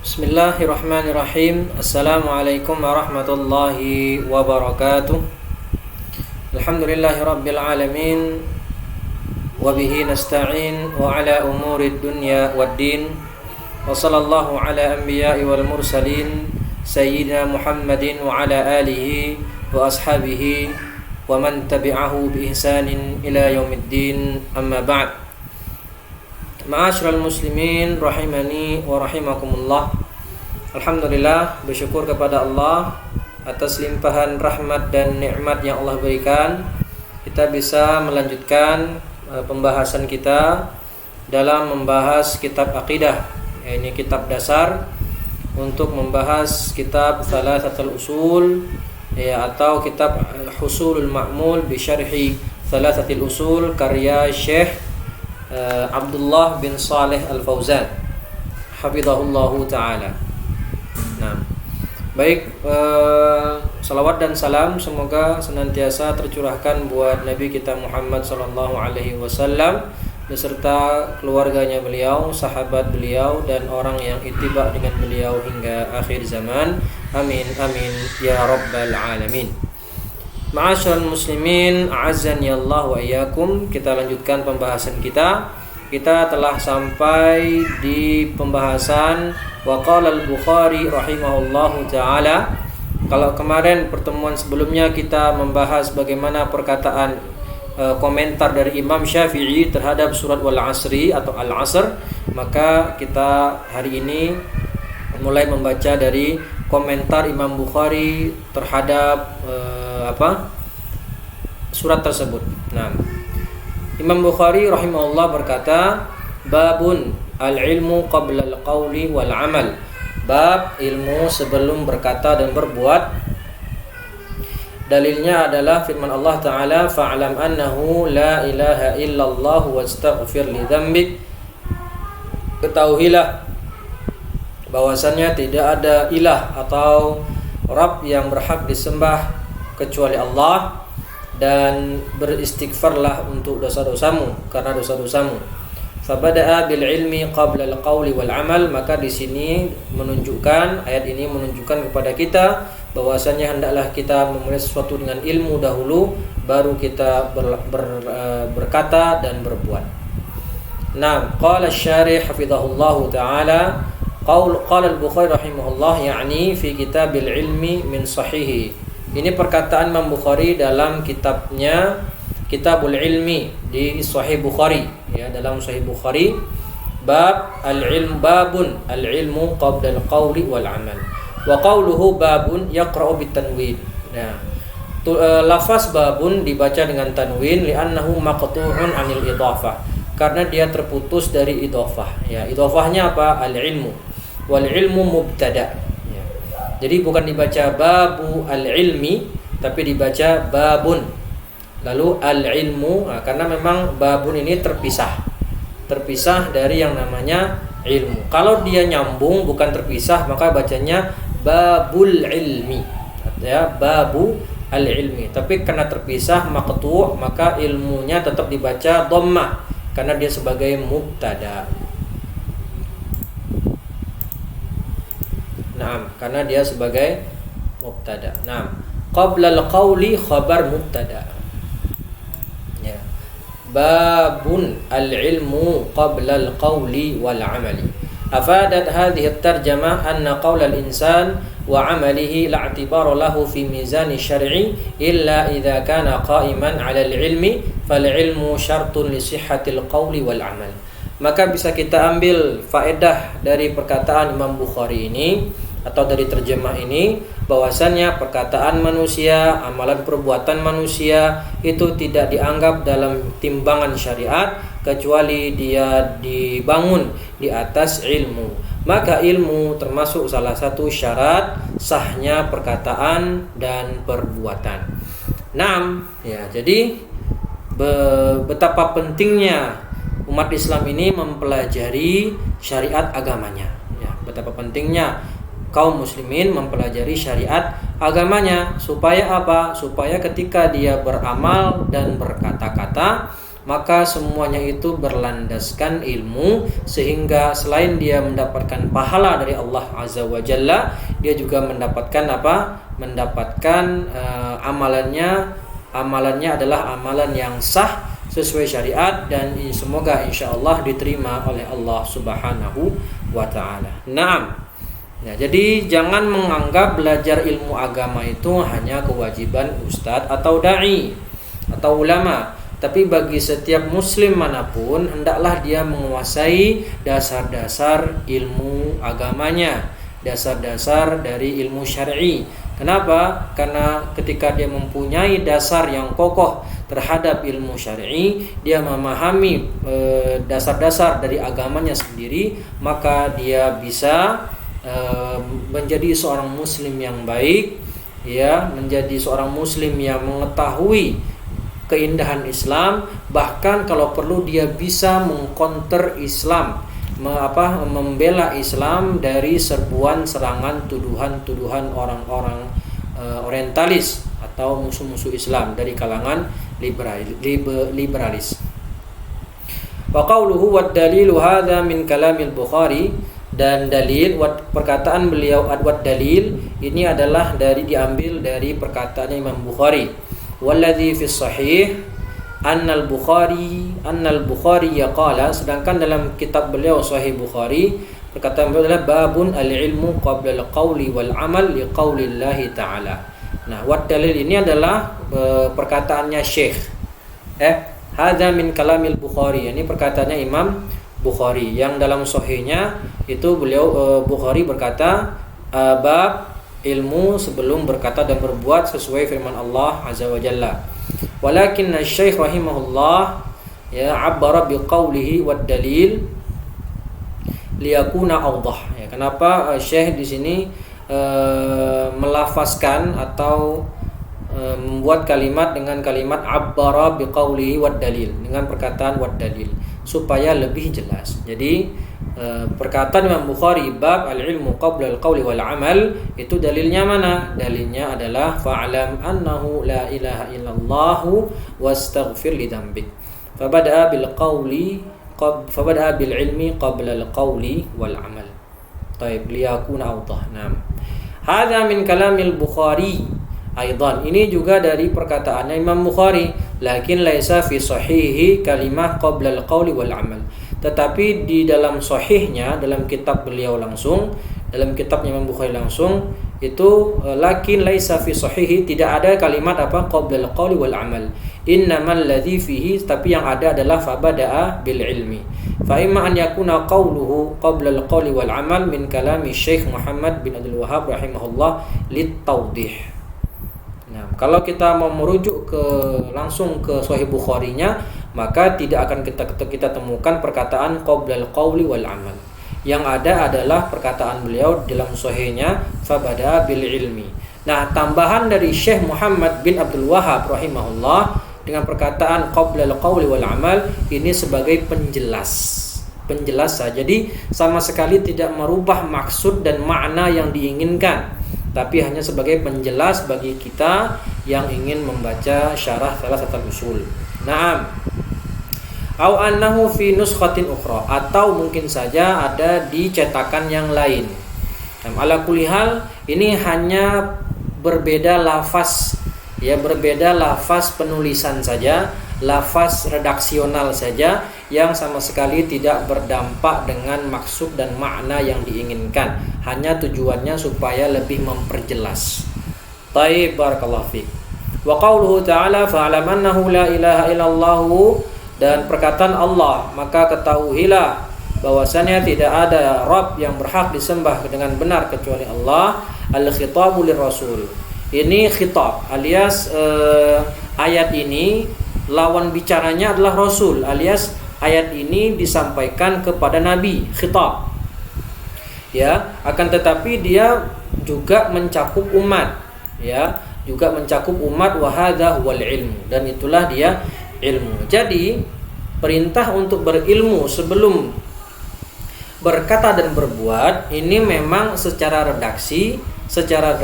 Bismillahirrahmanirrahim. Assalamualaikum warahmatullahi wabarakatuh. Alhamdulillahirabbil alamin. Wa bihi nasta'in wa ala umurid dunya waddin. Wa sallallahu ala anbiya'i wal mursalin sayyidina Muhammadin wa ala alihi wa ashabihi wa man tabi'ahu bi ihsanin ila yaumiddin. Amma ba'd. Ma'asyiral muslimin rahimani wa rahimakumullah. Alhamdulillah, bersyukur kepada Allah atas limpahan rahmat dan nikmat yang Allah berikan. Kita bisa melanjutkan pembahasan kita dalam membahas kitab akidah. Ini kitab dasar untuk membahas kitab Thalathatul Usul atau kitab Husulul Ma'mul bi Syarhi Thalathatil Usul karya Syekh Abdullah bin Saleh Al-Fauzan hafizahullahu ta'ala. Nah, baik, salawat dan salam semoga senantiasa tercurahkan buat Nabi kita Muhammad sallallahu alaihi wasallam beserta keluarganya beliau, sahabat beliau dan orang yang ittiba dengan beliau hingga akhir zaman. Amin amin ya rabbal alamin. Ma'asyiral muslimin, a'azzani Allah wa iyyakum. Kita lanjutkan pembahasan kita. Kita telah sampai di pembahasan wa qala al-Bukhari rahimahullahu taala. Kalau kemarin pertemuan sebelumnya kita membahas bagaimana perkataan komentar dari Imam Syafi'i terhadap surat wal asri atau al-asr, maka kita hari ini mulai membaca dari komentar Imam Bukhari terhadap surat tersebut. Nah, Imam Bukhari rahimahullah berkata, babun al-ilmu qabla al-qawli wal amal. Bab ilmu sebelum berkata dan berbuat. Dalilnya adalah firman Allah Ta'ala, fa'alam annahu la ilaha illallah wastaghfir li dzambik. Ketahuilah bahwasannya tidak ada ilah atau Rabb yang berhak disembah kecuali Allah, dan beristighfarlah untuk dosa-dosamu karena dosa-dosamu. Fabada'a bil ilmi qabla al qawli wal amal. Maka di sini menunjukkan, ayat ini menunjukkan kepada kita bahwasanya hendaklah kita memulai sesuatu dengan ilmu dahulu, baru kita berkata dan berbuat. Nah, qala asy-syarih hafizahullahu taala, qala al-Bukhari rahimahullah, yakni fi kitabil ilmi min sahihi. Ini perkataan Imam Bukhari dalam kitabnya Kitabul Ilmi di Sahih Bukhari, dalam Sahih Bukhari, bab al-ilm, babun al-ilmu qabla al-qawli wal amal. Wa qawluhu babun yaqra'u bitanwin. Nah, lafaz babun dibaca dengan tanwin li'annahu maqtu'un 'anil idhafah, karena dia terputus dari idhafah. Idhafahnya apa? Al-ilmu. Wal ilmu mubtada'. Jadi bukan dibaca babu al-ilmi, tapi dibaca babun. Lalu al-ilmu, karena memang babun ini terpisah dari yang namanya ilmu. Kalau dia nyambung bukan terpisah, maka bacanya babul ilmi, babu al-ilmi. Tapi karena terpisah maqtu', maka ilmunya tetap dibaca dhammah karena dia sebagai mubtada. Naam, karena dia sebagai mubtada. Naam. Qabla al-qawli khabar mubtada. Babun al-ilmu qabla al-qawli wal amali. Afadat hadhihi at-tarjamah anna qawla al-insan wa amalihi la i'tibara lahu fi mizan syar'i illa idza kana qa'iman 'ala al-ilmi fal ilmu syartun li sihhatil qawli wal amal. Maka bisa kita ambil faedah dari perkataan Imam Bukhari ini atau dari terjemah ini, bahwasannya perkataan manusia, amalan perbuatan manusia itu tidak dianggap dalam timbangan syariat kecuali dia dibangun di atas ilmu. Maka ilmu termasuk salah satu syarat sahnya perkataan dan perbuatan. Jadi betapa pentingnya umat Islam ini mempelajari syariat agamanya. Betapa pentingnya kaum muslimin mempelajari syariat agamanya, supaya apa? Supaya ketika dia beramal dan berkata-kata, maka semuanya itu berlandaskan ilmu, sehingga selain dia mendapatkan pahala dari Allah Azza wa Jalla, dia juga mendapatkan apa? Mendapatkan amalannya adalah amalan yang sah sesuai syariat, dan semoga insyaallah diterima oleh Allah Subhanahu wa taala. Naam. Ya, jadi jangan menganggap belajar ilmu agama itu hanya kewajiban ustadz atau dai atau ulama, tapi bagi setiap muslim manapun hendaklah dia menguasai dasar-dasar ilmu agamanya, dasar-dasar dari ilmu syar'i. Kenapa? Karena ketika dia mempunyai dasar yang kokoh terhadap ilmu syar'i, dia memahami dasar-dasar dari agamanya sendiri, maka dia bisa menjadi seorang muslim yang baik, ya, menjadi seorang muslim yang mengetahui keindahan Islam, bahkan kalau perlu dia bisa mengcounter Islam, membela Islam dari serbuan serangan tuduhan-tuduhan orang-orang orientalis atau musuh-musuh Islam dari kalangan liberalis. Wa qawluhu wad dalilu hadza min kalamil Bukhari, dan dalil perkataan beliau wad dalil ini adalah diambil dari perkataan Imam Bukhari. Walladzi fi sahih annal Bukhari qala, sedangkan dalam kitab beliau Sahih Bukhari perkataan beliau adalah babun al-ilmu qabla al-qawli wal amal li qaulillahi ta'ala. Nah, wad dalil ini adalah perkataannya Syekh. Hadza min kalamil Bukhari, ini perkataannya Imam Bukhari yang dalam sahihnya itu beliau Bukhari berkata bab ilmu sebelum berkata dan berbuat sesuai firman Allah Azza wa Jalla. Walakin Syekh rahimahullah ya abbara biqaulihi wad dalil liyakuna awdah. Ya, kenapa Syekh di sini melafazkan atau membuat kalimat dengan kalimat abbara biqaulihi wad dalil, dengan perkataan wad dalil supaya lebih jelas. Jadi perkataan Imam Bukhari bab al-ilmu qabla al-qawli wal amal, itu dalilnya mana? Dalilnya adalah fa'lam annahu la ilaha illallah wastaghfir li dzambik. Fabada'a bil ilmi qabla al-qawli wal amal. Taib liyakuna awdah. Naam. Hadza min kalamil Bukhari aidan, ini juga dari perkataannya Imam Bukhari, lakin laisa fi sahihi kalimah qabla al-qawli wal amal. Tetapi di dalam sahihnya, dalam kitab beliau langsung, dalam kitabnya Imam Bukhari langsung itu lakin laisa fi sahihi, tidak ada kalimat qabla al-qawli wal amal. Innamal ladzi fihi, tapi yang ada adalah fabada'a bil ilmi. Fa imma an yakuna qawluhu qabla al-qawli wal amal min kalami Syekh Muhammad bin Abdul Wahhab rahimahullah lit-tawdih. Nah, kalau kita mau merujuk langsung ke Sahih Bukharinya, maka tidak akan kita temukan perkataan qablal qawli wal amal. Yang ada adalah perkataan beliau dalam sahihnya fabada bil ilmi. Nah, tambahan dari Syekh Muhammad bin Abdul Wahhab rahimahullah dengan perkataan qablal qawli wal amal ini sebagai penjelas saja. Jadi sama sekali tidak merubah maksud dan makna yang diinginkan, tapi hanya sebagai penjelas bagi kita yang ingin membaca syarah Thalathatul Usul. Naam. Au annahu fi nuskhatin ukhra, atau mungkin saja ada di cetakan yang lain. Ala kulli hal, ini hanya berbeda lafaz, ya, berbeda lafaz penulisan saja, lafaz redaksional saja yang sama sekali tidak berdampak dengan maksud dan makna yang diinginkan. Hanya tujuannya supaya lebih memperjelas. Taib, barakallahu fiik. Wa qauluhu ta'ala fa'lam annahu la ilaha illallah, dan perkataan Allah, maka ketahuilah bahwasanya tidak ada Rabb yang berhak disembah dengan benar kecuali Allah. Al-khitabu lirrasul, ini khitab alias ayat ini lawan bicaranya adalah Rasul, alias ayat ini disampaikan kepada Nabi, khitab. Ya, akan tetapi dia juga mencakup umat, ya, juga mencakup umat, wa hadza huwal ilmu, dan itulah dia ilmu. Jadi perintah untuk berilmu sebelum berkata dan berbuat ini memang secara redaksi, secara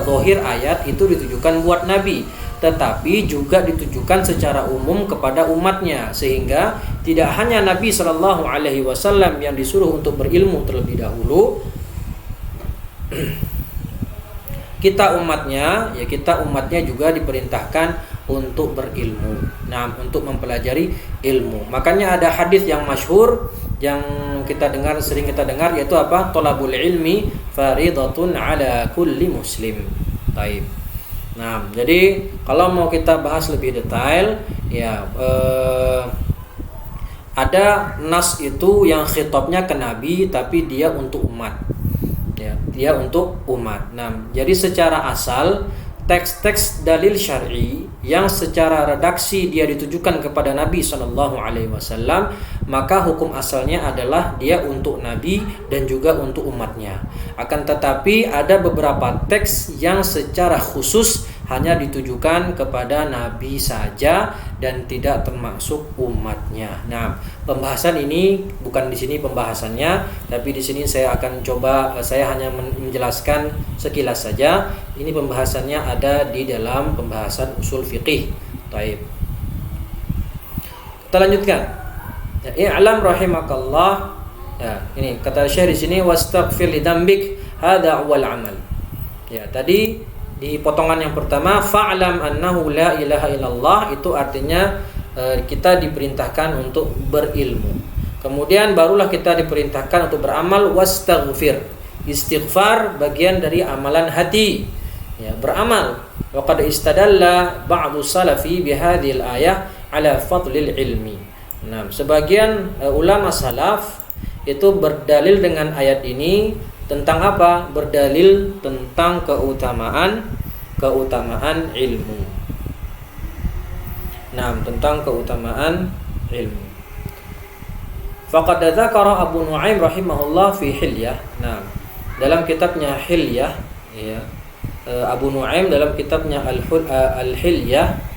zahir ayat itu ditujukan buat Nabi. tetapi juga ditujukan secara umum kepada umatnya, sehingga tidak hanya Nabi Shallallahu Alaihi Wasallam yang disuruh untuk berilmu terlebih dahulu, kita umatnya juga diperintahkan untuk berilmu. Nah, untuk mempelajari ilmu. Makanya ada hadis yang masyhur yang sering kita dengar, yaitu apa? Thalabul ilmi faridatun ala kulli muslim. Taib. Nah, jadi kalau mau kita bahas lebih detail, ada nas itu yang khitabnya ke Nabi, tapi dia untuk umat. Ya, dia untuk umat. Nah, jadi secara asal teks-teks dalil syar'i yang secara redaksi dia ditujukan kepada Nabi Shallallahu Alaihi Wasallam, maka hukum asalnya adalah dia untuk Nabi dan juga untuk umatnya. Akan tetapi ada beberapa teks yang secara khusus hanya ditujukan kepada Nabi saja dan tidak termasuk umatnya. Nah, pembahasan ini bukan di sini pembahasannya, tapi di sini saya hanya menjelaskan sekilas saja. Ini pembahasannya ada di dalam pembahasan usul fiqih. Baik. Kita lanjutkan. Ya, i'lam rahimakallah. Ya, ini kata Syekh di sini wastaghfir lidambik hadza awal amal. Ya, tadi di potongan yang pertama fa'lam annahu la ilaha illallah, itu artinya kita diperintahkan untuk berilmu. Kemudian barulah kita diperintahkan untuk beramal, wastaghfir. Istighfar bagian dari amalan hati. Ya, beramal. Wa qad istadalla ba'du salafi bihadhil ayah ala fadlil ilmi. Nah, sebagian ulama salaf itu berdalil dengan ayat ini tentang apa? Berdalil tentang keutamaan ilmu. Nah, tentang keutamaan ilmu. Faqad dzakara Abu Nu'aim rahimahullah fi Hilyah. Nah, dalam kitabnya Hilyah, ya, Abu Nu'aim dalam kitabnya Al-Hilyah,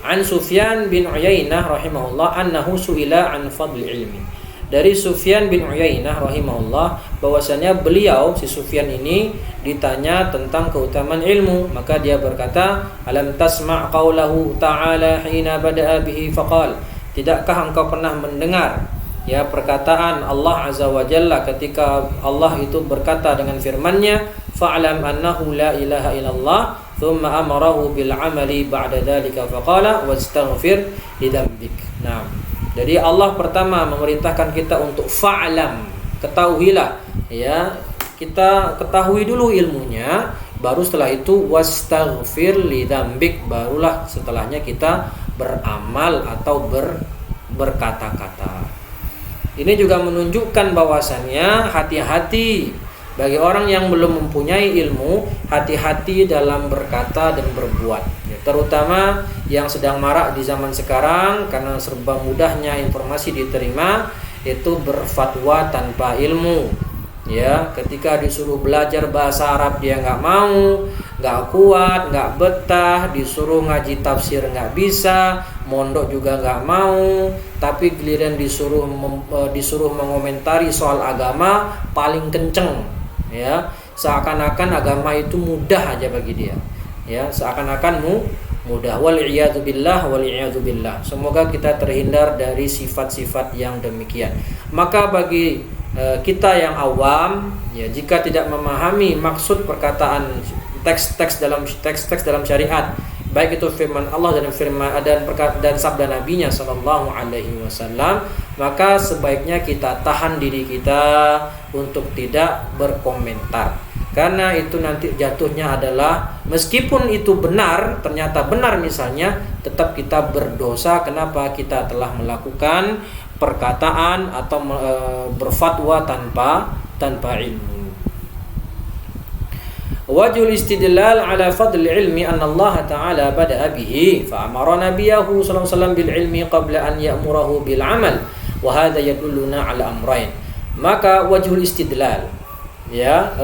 an Sufyan bin Uyainah rahimahullah annahu su'ila an fadli ilmi. Dari Sufyan bin Uyainah rahimahullah, bahwasanya beliau, si Sufyan ini, ditanya tentang keutamaan ilmu, maka dia berkata, alam tasma' qaulahu ta'ala hina bada'a bihi faqal. Tidakkah engkau pernah mendengar ya perkataan Allah azza wa jalla ketika Allah itu berkata dengan firman-Nya, fa'lam annahu la ilaha illallah thumma amarahu bil amali ba'da dzalika faqala wastaghfir lidambik. Nah, jadi Allah pertama memerintahkan kita untuk fa'lam, ketahuilah, ya, kita ketahui dulu ilmunya, baru setelah itu wastaghfir lidzambik, barulah setelahnya kita beramal atau berkata-kata. Ini juga menunjukkan bahwasannya hati-hati bagi orang yang belum mempunyai ilmu, hati-hati dalam berkata dan berbuat, ya, terutama yang sedang marak di zaman sekarang karena serba mudahnya informasi diterima, itu berfatwa tanpa ilmu. Ya, ketika disuruh belajar bahasa Arab dia nggak mau, nggak kuat, nggak betah, disuruh ngaji tafsir nggak bisa, mondok juga nggak mau, tapi giliran disuruh mengomentari soal agama paling kenceng. Ya, seakan-akan agama itu mudah aja bagi dia. Ya, seakan-akan mudah. Wal'iyadu billah. Semoga kita terhindar dari sifat-sifat yang demikian. Maka bagi kita yang awam, ya, jika tidak memahami maksud perkataan teks-teks dalam syariat, baik itu firman Allah dan sabda Nabi-Nya sallallahu alaihi wasallam, maka sebaiknya kita tahan diri kita untuk tidak berkomentar. Karena itu nanti jatuhnya adalah meskipun itu benar, ternyata benar misalnya, tetap kita berdosa. Kenapa? Kita telah melakukan perkataan atau berfatwa tanpa ilmu. Wajhul istidlal ala fadl ilmi anna Allah Ta'ala bada'a bihi fa amara nabiyahu sallallahu alaihi wasallam bil ilmi qabla an ya'murahu bil amal wa hadha yadulluna ala amrayn. Maka wajhul istidlal, ya,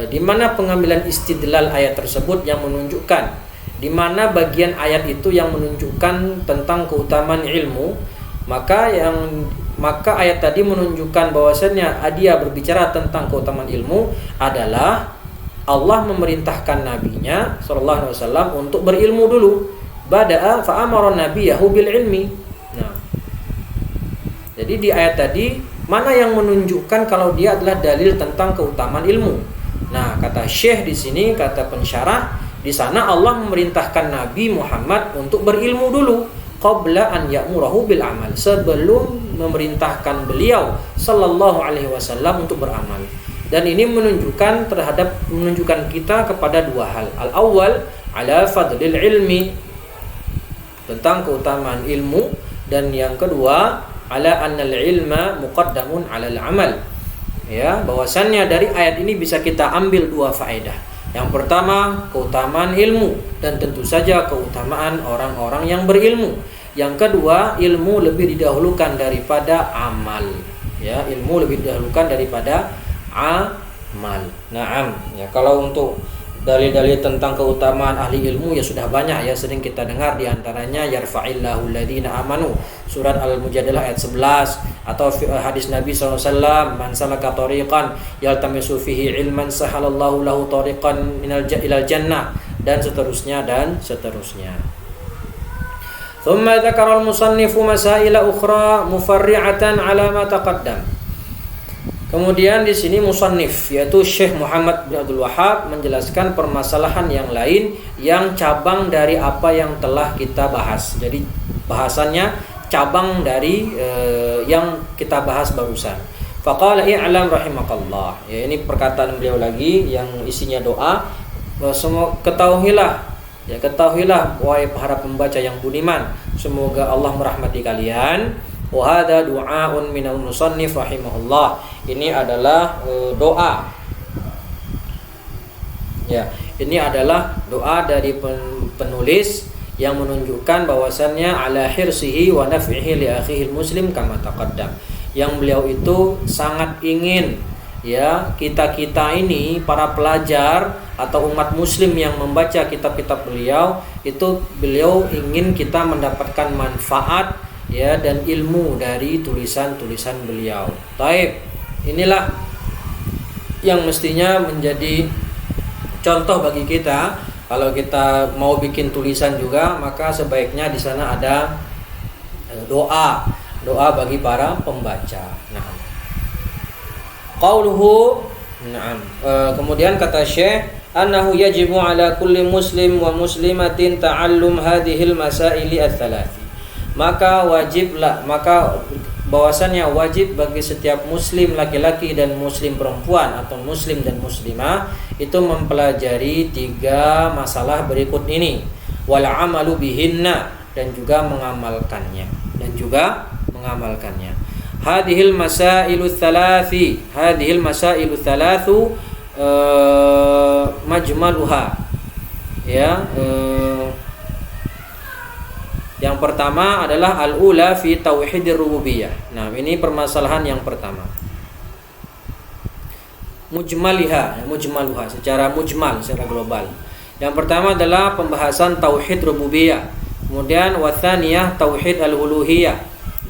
di mana pengambilan istidlal ayat tersebut yang menunjukkan di mana bagian ayat itu yang menunjukkan tentang keutamaan ilmu, maka ayat tadi menunjukkan bahwasannya dia berbicara tentang keutamaan ilmu adalah Allah memerintahkan nabinya sallallahu alaihi wasallam untuk berilmu dulu. Bada'a fa amara nabiyahu bil ilmi. Nah, jadi di ayat tadi mana yang menunjukkan kalau dia adalah dalil tentang keutamaan ilmu? Nah, kata Syekh di sini, kata pensyarah, di sana Allah memerintahkan Nabi Muhammad untuk berilmu dulu, qabla an ya'murahu bil amal, sebelum memerintahkan beliau sallallahu alaihi wasallam untuk beramal. Dan ini menunjukkan kita kepada dua hal. Al-awwal ala fadlil ilmi, tentang keutamaan ilmu, dan yang kedua ala annal ilma muqaddamun 'alal amal. Ya, bahwasannya dari ayat ini bisa kita ambil dua faedah. Yang pertama, keutamaan ilmu, dan tentu saja keutamaan orang-orang yang berilmu. Yang kedua, ilmu lebih didahulukan daripada amal. Ya, ilmu lebih didahulukan daripada amal. Naam. Ya, kalau untuk dalil-dalil tentang keutamaan ahli ilmu ya sudah banyak ya, sering kita dengar, di antaranya yarfa'illahu alladhina amanu, surat Al-Mujadalah ayat 11, atau hadis Nabi SAW, man salaka tariqan yaltamisu fihi ilman sahalallahu lahu tariqan ilal jannah, dan seterusnya dan seterusnya. Thumma dzakara al-musannifu masaila ukhra mufarri'atan 'ala ma taqaddam. Kemudian di sini musannif, yaitu Syekh Muhammad bin Abdul Wahhab, menjelaskan permasalahan yang lain yang cabang dari apa yang telah kita bahas. Jadi bahasannya cabang dari yang kita bahas barusan. Faqala i'lam rahimakallah. Ya, ini perkataan beliau lagi yang isinya doa. Semua ketahuilah wahai para pembaca yang budiman, semoga Allah merahmati kalian. Wa hadza du'aun minal musannif rahimahullah. Ini adalah doa. Ya, ini adalah doa dari penulis yang menunjukkan bahwasannya ala hirsihi wa naf'ihi li akhihi muslim kama taqaddam. Yang beliau itu sangat ingin, ya, kita-kita ini para pelajar atau umat muslim yang membaca kitab-kitab beliau, itu beliau ingin kita mendapatkan manfaat, ya, dan ilmu dari tulisan-tulisan beliau. Taib, inilah yang mestinya menjadi contoh bagi kita. Kalau kita mau bikin tulisan juga, maka sebaiknya di sana ada doa bagi para pembaca. Nah, qauluhu, kemudian kata Syekh, annahu yajibu ala kulli muslim wa muslimatin ta'allum hadhil masaili ats-tsalath. Maka bahwasannya wajib bagi setiap muslim laki-laki dan muslim perempuan atau muslim dan muslimah itu mempelajari 3 masalah berikut ini, wal amalu bihinna, dan juga mengamalkannya. Hadhil masailu tsalatsu majmaluha, ya. Yang pertama adalah al-ula fi tauhidir rububiyah. Nah, ini permasalahan yang pertama. Mujmaluha, secara mujmal, secara global. Yang pertama adalah pembahasan tauhid rububiyah. Kemudian watsaniyah tauhid al-uluhiyah,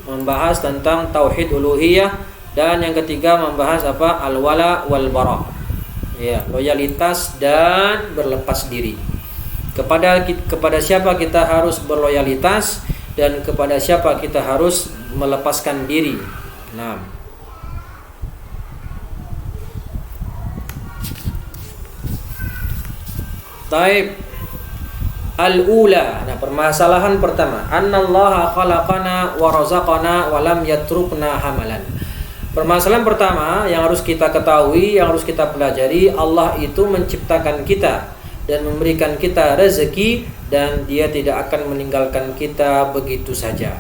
membahas tentang tauhid uluhiyah, dan yang ketiga membahas apa? Al-wala wal bara. Ya, loyalitas dan berlepas diri. Kepada siapa kita harus berloyalitas dan kepada siapa kita harus melepaskan diri. Nah, taib al-ula. Nah, permasalahan pertama, annallaha khalaqana wa razaqana wa lam yatrukna hamalan. Permasalahan pertama yang harus kita ketahui, yang harus kita pelajari, Allah itu menciptakan kita dan memberikan kita rezeki, dan Dia tidak akan meninggalkan kita begitu saja.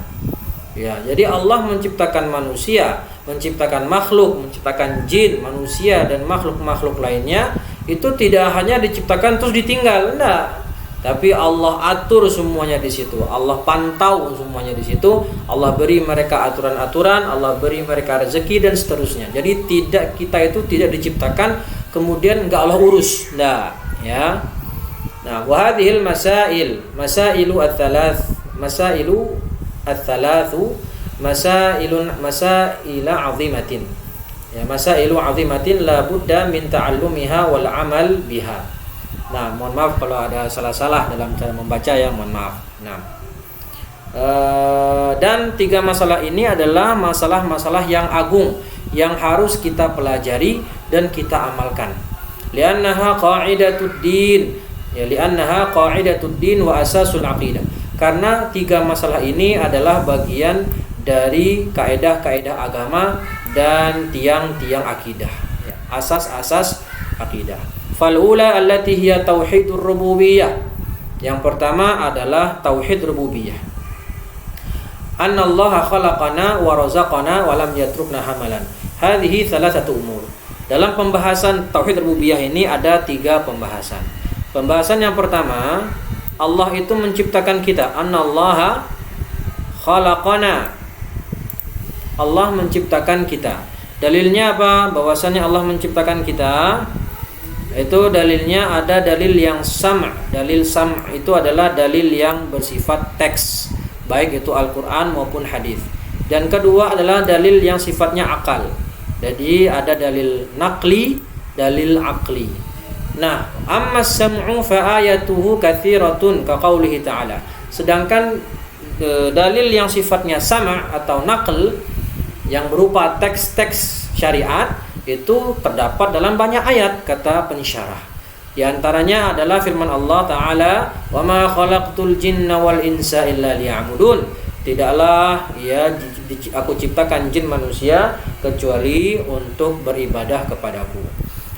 Ya, jadi Allah menciptakan manusia, menciptakan makhluk, menciptakan jin, manusia dan makhluk-makhluk lainnya, itu tidak hanya diciptakan terus ditinggal, enggak. Tapi Allah atur semuanya di situ. Allah pantau semuanya di situ. Allah beri mereka aturan-aturan, Allah beri mereka rezeki dan seterusnya. Jadi kita itu tidak diciptakan kemudian enggak Allah urus. Nah, ya. Nah, wa hadhil masailu ats-tsalatsu masaila 'azimatin. Ya, masailu 'azimatin la budda min ta'allumiha wal 'amal biha. Nah, mohon maaf kalau ada salah-salah dalam cara membaca ya, mohon maaf. Nah, dan 3 masalah ini adalah masalah-masalah yang agung yang harus kita pelajari dan kita amalkan. Li'annaha qa'idatud din. Ya, li'annaha qa'idatud din wa asasul aqidah. Karena 3 masalah ini adalah bagian dari kaidah-kaidah agama dan tiang-tiang akidah. Ya, asas-asas akidah. Fal ula allati hiya tauhidur rububiyah. Yang pertama adalah tauhid rububiyah. Annallaha khalaqana wa razaqana wa lam yatrukna hamalan. Hadhihi thalathatu umur. Dalam pembahasan tauhid rububiyah ini ada 3 pembahasan. Pembahasan yang pertama, Allah itu menciptakan kita. Annallaha khalaqana. Allah menciptakan kita. Dalilnya apa? Bahwasanya Allah menciptakan kita. Itu dalilnya ada dalil yang sam'. Dalil sam' itu adalah dalil yang bersifat teks, baik itu Al-Quran maupun hadis. Dan kedua adalah dalil yang sifatnya akal. Jadi ada dalil naqli, dalil aqli. Nah, amma sam'u fa ayatuhu katsiratun ka qaulihi ta'ala. Sedangkan dalil yang sifatnya sama' atau naql yang berupa teks-teks syariat itu terdapat dalam banyak ayat, kata pensyarah. Di antaranya adalah firman Allah Ta'ala, "Wa ma khalaqtul jinna wal insa illa liya'budun." Tidaklah aku ciptakan jin manusia kecuali untuk beribadah kepadaku.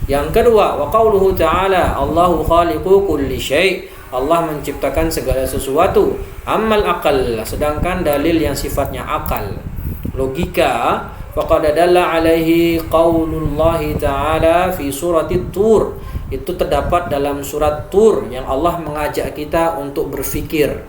Yang kedua, wa qauluhu ta'ala, Allahu khaliqu kulli syai'. Allah menciptakan segala sesuatu. Ammal aqal, sedangkan dalil yang sifatnya akal, logika, faqad dalla alaihi qaulullahi ta'ala fi suratit Tur. Itu terdapat dalam surat Tur yang Allah mengajak kita untuk berfikir.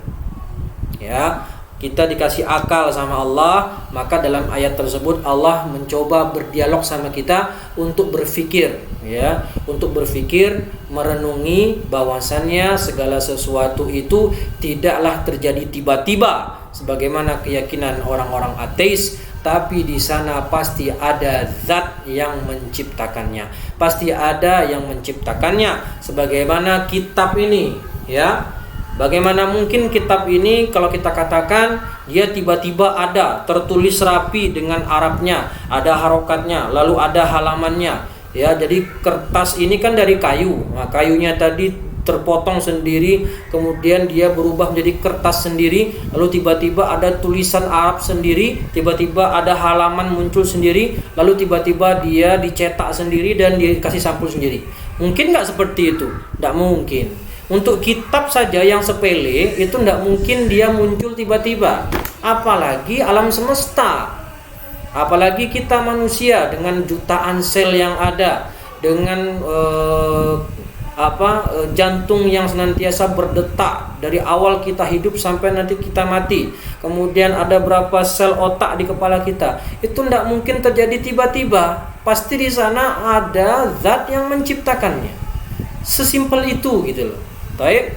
Ya, kita dikasih akal sama Allah, maka dalam ayat tersebut Allah mencoba berdialog sama kita untuk berfikir, ya, untuk berfikir, merenungi bahwasannya segala sesuatu itu tidaklah terjadi tiba-tiba sebagaimana keyakinan orang-orang ateis, tapi di sana pasti ada zat yang menciptakannya. Pasti ada yang menciptakannya. Sebagaimana kitab ini, ya. Bagaimana mungkin kitab ini kalau kita katakan dia tiba-tiba ada, tertulis rapi dengan Arabnya, ada harokatnya, lalu ada halamannya. Ya, jadi kertas ini kan dari kayu. Nah, kayunya tadi terpotong sendiri, kemudian dia berubah menjadi kertas sendiri, lalu tiba-tiba ada tulisan Arab sendiri, tiba-tiba ada halaman muncul sendiri, lalu tiba-tiba dia dicetak sendiri dan dia dikasih sampul sendiri. Mungkin nggak seperti itu? Nggak mungkin. Untuk kitab saja yang sepele itu nggak mungkin dia muncul tiba-tiba, apalagi alam semesta, apalagi kita manusia dengan jutaan sel yang ada, dengan jantung yang senantiasa berdetak dari awal kita hidup sampai nanti kita mati. Kemudian ada berapa sel otak di kepala kita. Itu tidak mungkin terjadi tiba-tiba. Pasti di sana ada zat yang menciptakannya. Sesimpel itu gitu loh. Baik.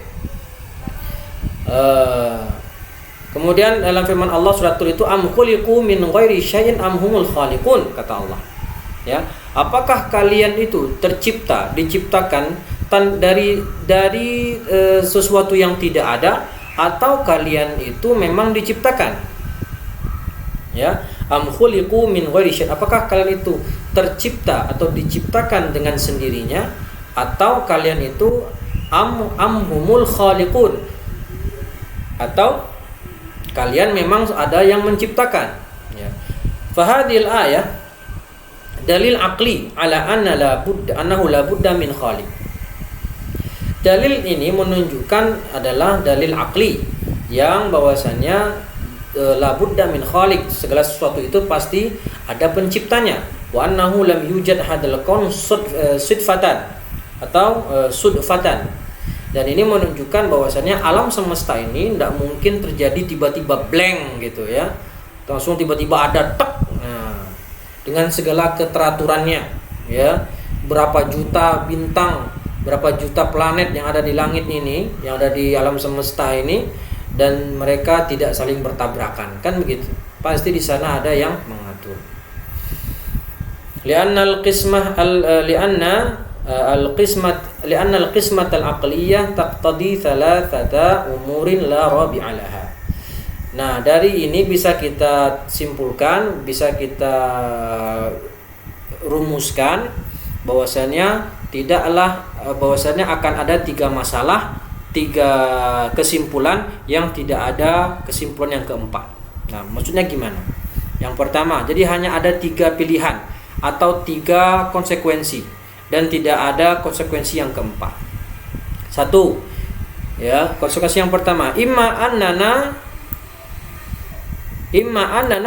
Kemudian dalam firman Allah surat Tur itu am khuliqu min ghairi syai'in am humul khaliqun, kata Allah. Ya, apakah kalian itu diciptakan dari sesuatu yang tidak ada, atau kalian itu memang diciptakan? Ya, am khuliqu min ghairi syai', apakah kalian itu tercipta atau diciptakan dengan sendirinya, atau kalian itu am humul khaliqun, atau kalian memang ada yang menciptakan? Ya. Fahadil ayah dalil aqli ala annahu la budda min khaliq. Dalil ini menunjukkan adalah dalil aqli yang bahwasanya la budda min khaliq, segala sesuatu itu pasti ada penciptanya. Wa annahu lam yujad hadal kaun sudfatan atau sudfatan. Dan ini menunjukkan bahwasanya alam semesta ini tidak mungkin terjadi tiba-tiba blank gitu ya, langsung tiba-tiba ada tek. Nah, dengan segala keteraturannya, ya, berapa juta bintang, berapa juta planet yang ada di langit ini, yang ada di alam semesta ini, dan mereka tidak saling bertabrakan, kan begitu? Pasti di sana ada yang mengatur. li'anna al-qismat al-aqliyah taqtadi thalathata umurin la rabi'a laha. Nah, dari ini bisa kita simpulkan, bisa kita rumuskan bahwasanya akan ada 3 masalah, 3 kesimpulan yang tidak ada kesimpulan yang keempat. Nah, maksudnya gimana? Yang pertama, jadi hanya ada 3 pilihan atau 3 konsekuensi dan tidak ada konsekuensi yang keempat. 1, ya, konsekuensi yang pertama, imma annana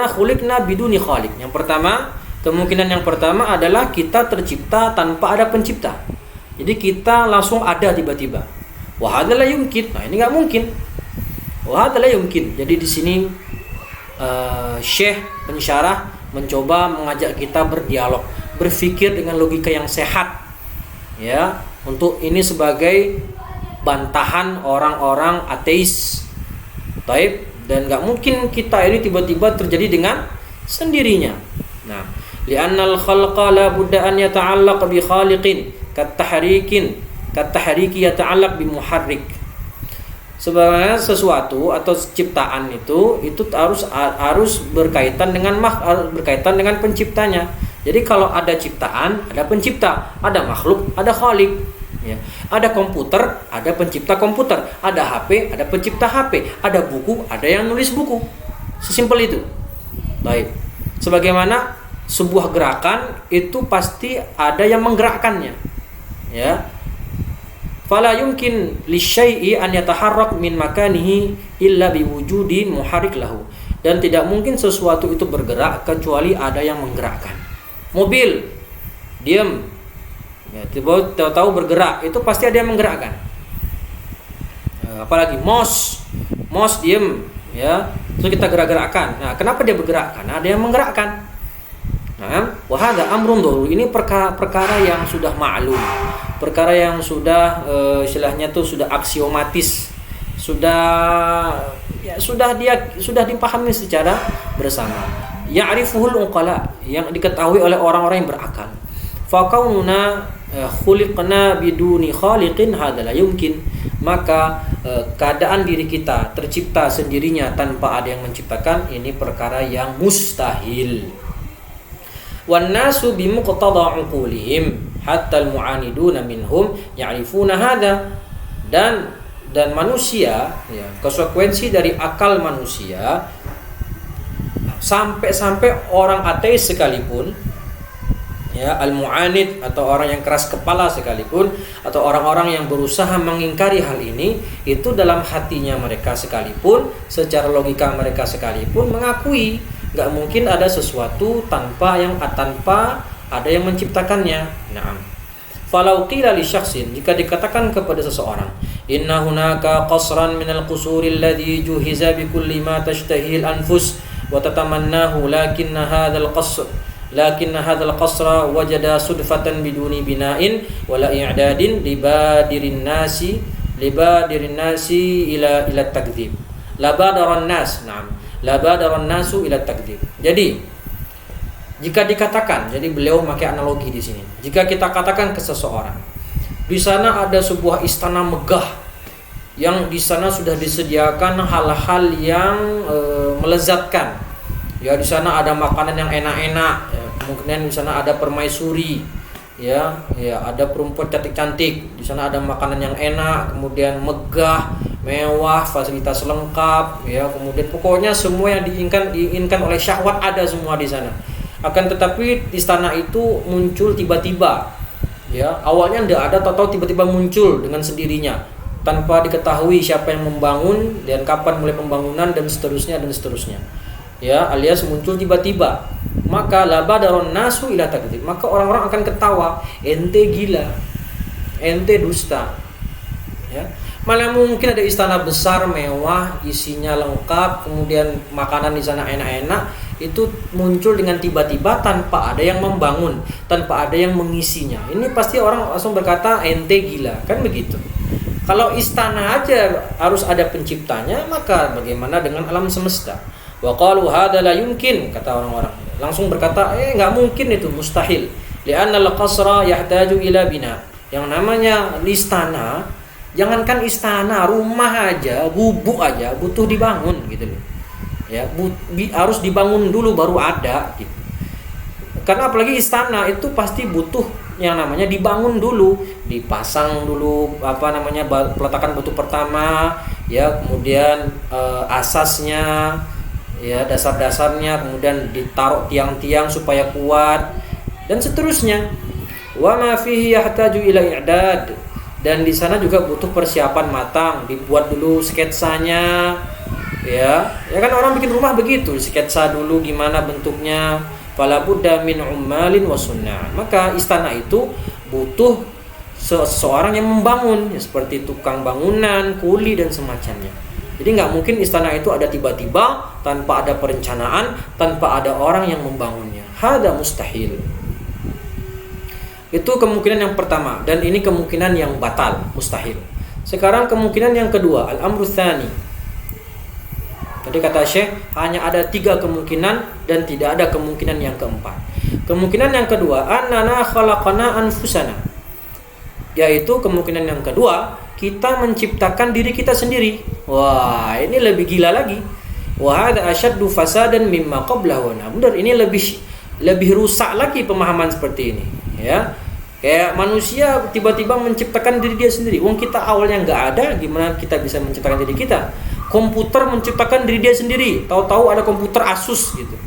khuliqna biduni khaliq. Yang pertama, kemungkinan yang pertama adalah kita tercipta tanpa ada pencipta. Jadi kita langsung ada tiba-tiba. Wa hadza la yumkin. Nah, ini enggak mungkin. Wa hadza la yumkin. Jadi di sini Syekh pensyarah mencoba mengajak kita berdialog, berpikir dengan logika yang sehat. Ya, untuk ini sebagai bantahan orang-orang ateis. Taib. Dan nggak mungkin kita ini tiba-tiba terjadi dengan sendirinya. Nah, li'annal khalqa la budda an yata'allaq bi khaliqin kattahriki yata'allaq bi muharrik. Sebenarnya sesuatu atau ciptaan itu harus berkaitan dengan penciptanya. Jadi kalau ada ciptaan, ada pencipta, ada makhluk, ada khalik. Ya. Ada komputer, ada pencipta komputer, ada HP, ada pencipta HP, ada buku, ada yang nulis buku. Sesimpel itu. Baik. Sebagaimana sebuah gerakan itu pasti ada yang menggerakkannya. Ya. Fala yumkin lisyai'i an yataharrak min makanihi illa biwujudi muharrik lahu. Dan tidak mungkin sesuatu itu bergerak kecuali ada yang menggerakkan. Mobil diam, ya, tahu bergerak, itu pasti ada yang menggerakkan. Apalagi mouse diem, ya, terus kita gerak-gerakkan. Nah, kenapa dia bergerak? Karena ada yang menggerakkan. Nah, wahada amrun daruri, ini perkara yang sudah ma'lum, perkara yang sudah istilahnya tuh sudah aksiomatis, sudah dipahami secara bersama. Ya'rifuhul uqala, yang diketahui oleh orang-orang yang berakal. Fakaununa khuliqna biduni khaliqin hadza la yumkin. Maka keadaan diri kita tercipta sendirinya tanpa ada yang menciptakan, ini perkara yang mustahil. Wan nasu bimuqtada uqulihim hatta al-mu'aniduna minhum ya'rifuna hadza. Dan manusia, ya, konsekuensi dari akal manusia, sampai orang ateis sekalipun, ya, al-mu'anid atau orang yang keras kepala sekalipun, atau orang-orang yang berusaha mengingkari hal ini, itu dalam hatinya mereka sekalipun, secara logika mereka sekalipun mengakui nggak mungkin ada sesuatu tanpa ada yang menciptakannya. Naam. Falau qila li syakhsin, jika dikatakan kepada seseorang, inna hunaka qasran minal qusuril ladzi juhiza bi kulli ma tashtahil anfus wa tatamannahu lakinna hadzal qasra wajada sudfatan biduni bina'in wala i'dadin libadirin nasi ila takdzib labadaran nasu ila takdzib. Jadi jika dikatakan, jadi beliau memakai analogi di sini, jika kita katakan ke seseorang, di sana ada sebuah istana megah yang di sana sudah disediakan hal-hal yang melezatkan. Ya, di sana ada makanan yang enak-enak, ya, kemudian di sana ada permaisuri, ya, ada perempuan cantik-cantik. Di sana ada makanan yang enak, kemudian megah, mewah, fasilitas lengkap, ya, kemudian pokoknya semua yang diinginkan oleh syahwat ada semua di sana. Akan tetapi istana itu muncul tiba-tiba, ya, awalnya tidak ada, tahu-tahu tiba-tiba muncul dengan sendirinya, tanpa diketahui siapa yang membangun dan kapan mulai pembangunan dan seterusnya. Ya, alias muncul tiba-tiba. Maka labadaron nasu ila takdzib, maka orang-orang akan ketawa, ente gila, ente dusta. Ya, mana mungkin ada istana besar mewah, isinya lengkap, kemudian makanan di sana enak-enak, itu muncul dengan tiba-tiba tanpa ada yang membangun, tanpa ada yang mengisinya. Ini pasti orang langsung berkata ente gila, kan begitu. Kalau istana aja harus ada penciptanya, maka bagaimana dengan alam semesta? Wa qalu hadza la yumkin, kata orang-orang. langsung berkata nggak mungkin, itu mustahil. Li'anna al-qasra yahtaju ila bina. Yang namanya istana, jangankan istana, rumah aja, gubuk aja butuh dibangun gitu loh. Ya, harus dibangun dulu baru ada gitu. Karena apalagi istana itu pasti butuh yang namanya dibangun dulu, dipasang dulu peletakan batu pertama, ya, kemudian asasnya, ya, dasar-dasarnya, kemudian ditaruh tiang-tiang supaya kuat dan seterusnya. Wa ma fihi yahtaju ila i'dad, dan di sana juga butuh persiapan matang, dibuat dulu sketsanya, ya kan orang bikin rumah begitu, sketsa dulu gimana bentuknya. Fala budda min ummalin wa sunnah. Maka istana itu butuh seseorang yang membangun, ya, seperti tukang bangunan, kuli dan semacamnya. Jadi nggak mungkin istana itu ada tiba-tiba tanpa ada perencanaan, tanpa ada orang yang membangunnya. Hada mustahil. Itu kemungkinan yang pertama, dan ini kemungkinan yang batal, mustahil. Sekarang kemungkinan yang kedua, al-amru tsani. Tadi kata Syekh hanya ada 3 kemungkinan dan tidak ada kemungkinan yang keempat. Kemungkinan yang kedua, annana khalaqana anfusana. Yaitu kemungkinan yang kedua, kita menciptakan diri kita sendiri. Wah, ini lebih gila lagi. Wa hadza ashaddu fasadan mimma qablahu. Nah, benar, ini lebih rusak lagi pemahaman seperti ini, ya. Kayak manusia tiba-tiba menciptakan diri dia sendiri. Wong kita awalnya nggak ada, gimana kita bisa menciptakan diri kita? Komputer menciptakan diri dia sendiri. Tahu-tahu ada komputer Asus gitu,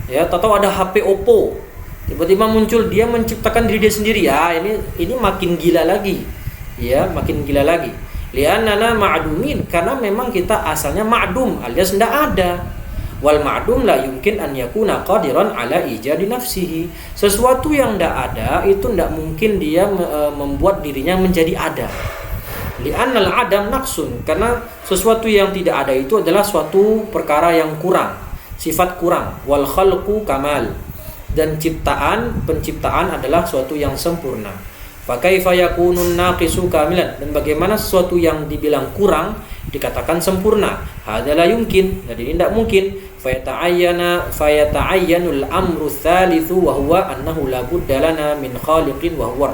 ya. Tahu-tahu ada HP Oppo. Tiba-tiba muncul dia menciptakan diri dia sendiri. Ya, ini makin gila lagi, ya, makin gila lagi. Li'annana ma'dumin, karena memang kita asalnya ma'dum alias tidak ada. Wal ma'dum la yumkin an yakuna qadiran ala ijadi nafsihi. Sesuatu yang tidak ada itu tidak mungkin dia membuat dirinya menjadi ada. Li'annal adam naqsun, karena sesuatu yang tidak ada itu adalah suatu perkara yang kurang, sifat kurang. Wal khalqu kamal, dan penciptaan adalah suatu yang sempurna. Fa kaifa yakunun naqisu kamilan, dan bagaimana sesuatu yang dibilang kurang dikatakan sempurna? Hadza la yumkin, jadi ini tidak mungkin. Fayata'ayyanul amru tsalitsu wa huwa annahu la budda lana min khaliqin wa huwa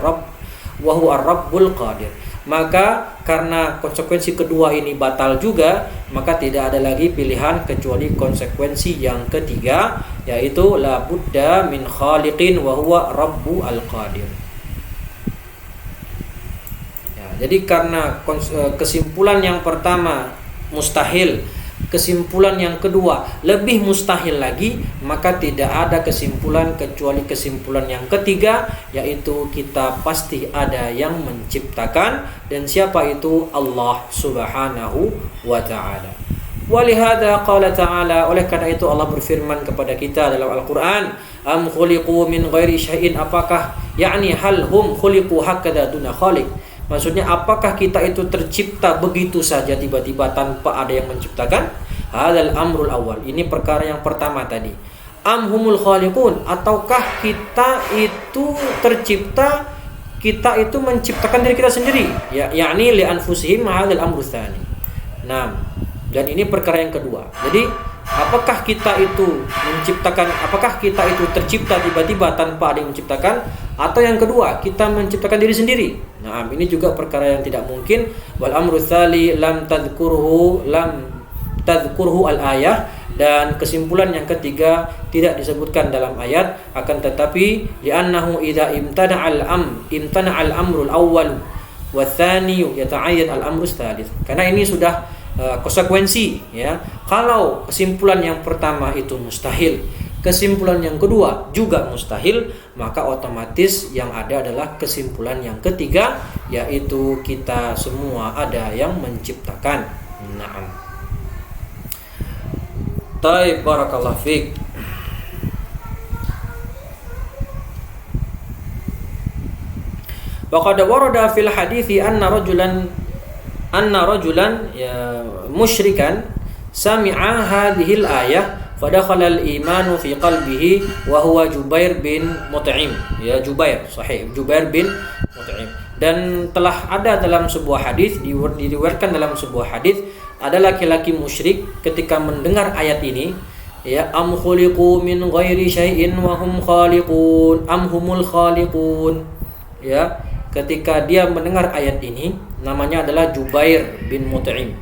ar-rabbul qadir. Maka karena konsekuensi kedua ini batal juga, maka tidak ada lagi pilihan kecuali konsekuensi yang ketiga, yaitu la budda min khaliqin wa huwa rabbu al-qadir. Ya, jadi karena kesimpulan yang pertama mustahil, kesimpulan yang kedua lebih mustahil lagi, maka tidak ada kesimpulan kecuali kesimpulan yang ketiga, yaitu kita pasti ada yang menciptakan, dan siapa itu? Allah Subhanahu wa ta'ala. Walihada qala ta'ala, oleh karena itu Allah berfirman kepada kita dalam Al-Quran, am khuliqu min ghairi syai'in, apakah, yakni hal hum khuliqu hakadha duna khaliq. Maksudnya apakah kita itu tercipta begitu saja tiba-tiba tanpa ada yang menciptakan? Hadzal amrul awal. Ini perkara yang pertama tadi. Am humul khaliqun, ataukah kita itu tercipta, kita itu menciptakan diri kita sendiri? Ya, yakni li anfusihim, hadzal amru tsani. Nah, dan ini perkara yang kedua. Jadi apakah kita itu menciptakan, apakah kita itu tercipta tiba-tiba tanpa ada yang menciptakan, atau yang kedua kita menciptakan diri sendiri? Nah, ini juga perkara yang tidak mungkin. Wal amru tsali lam tadhkurhu al-ayah, dan kesimpulan yang ketiga tidak disebutkan dalam ayat, akan tetapi li'annahu idza imtana al-amrul awwal wa tsani yata'ayyan al-amru tsalits. Karena ini sudah konsekuensi, ya. Kalau kesimpulan yang pertama itu mustahil, kesimpulan yang kedua juga mustahil, maka otomatis yang ada adalah kesimpulan yang ketiga, yaitu kita semua ada yang menciptakan. Naam. Taib, barakallahu fiik. Wa qad warada fil hadithi anna rajulan ya musyrikan sami'a hadhil ayah fadakhala al-imanu fi qalbihi wa huwa Jubair bin Mut'im. Ya, Jubair, sahih, Jubair bin Mut'im. Dan telah ada dalam sebuah hadis, diriwayatkan dalam sebuah hadis, ada laki-laki musyrik ketika mendengar ayat ini, Ya, am khuliqu min ghairi syai'in wa hum khaliqun, am humul khaliqun. Ya, ketika dia mendengar ayat ini, namanya adalah Jubair bin Mut'im.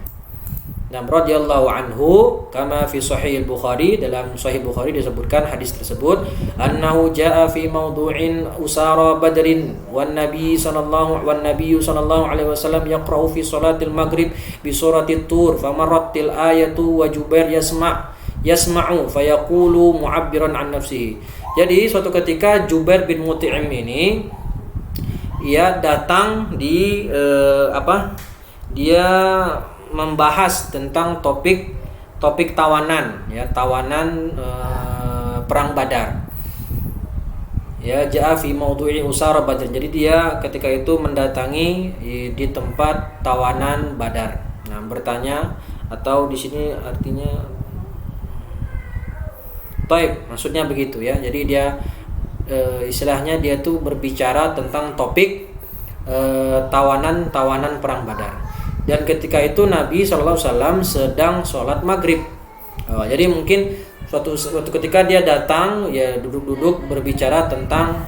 Nah, radhiyallahu anhu, kama fi Sahih Bukhari, dalam Sahih Bukhari disebutkan hadis tersebut, annahu jaa fi mawdu'in usara badrin wan nabiy sallallahu alaihi wasallam yaqra'u fi salatil maghrib bi suratit tur famarratil ayatu wa Jubair yasma'u fayaqulu mu'abbiran an nafsihi. Jadi suatu ketika Jubair bin Mut'im ini ia datang di dia membahas tentang topik tawanan, ya, tawanan perang Badar. Ya, ja'a fi mawdu'i usara Badr. Jadi dia ketika itu mendatangi di tempat tawanan Badar. Nah, bertanya, atau di sini artinya taib, maksudnya begitu ya. Jadi dia istilahnya dia tuh berbicara tentang topik tawanan perang Badar. Dan ketika itu Nabi SAW sedang sholat maghrib. Jadi mungkin suatu ketika dia datang, ya duduk-duduk berbicara tentang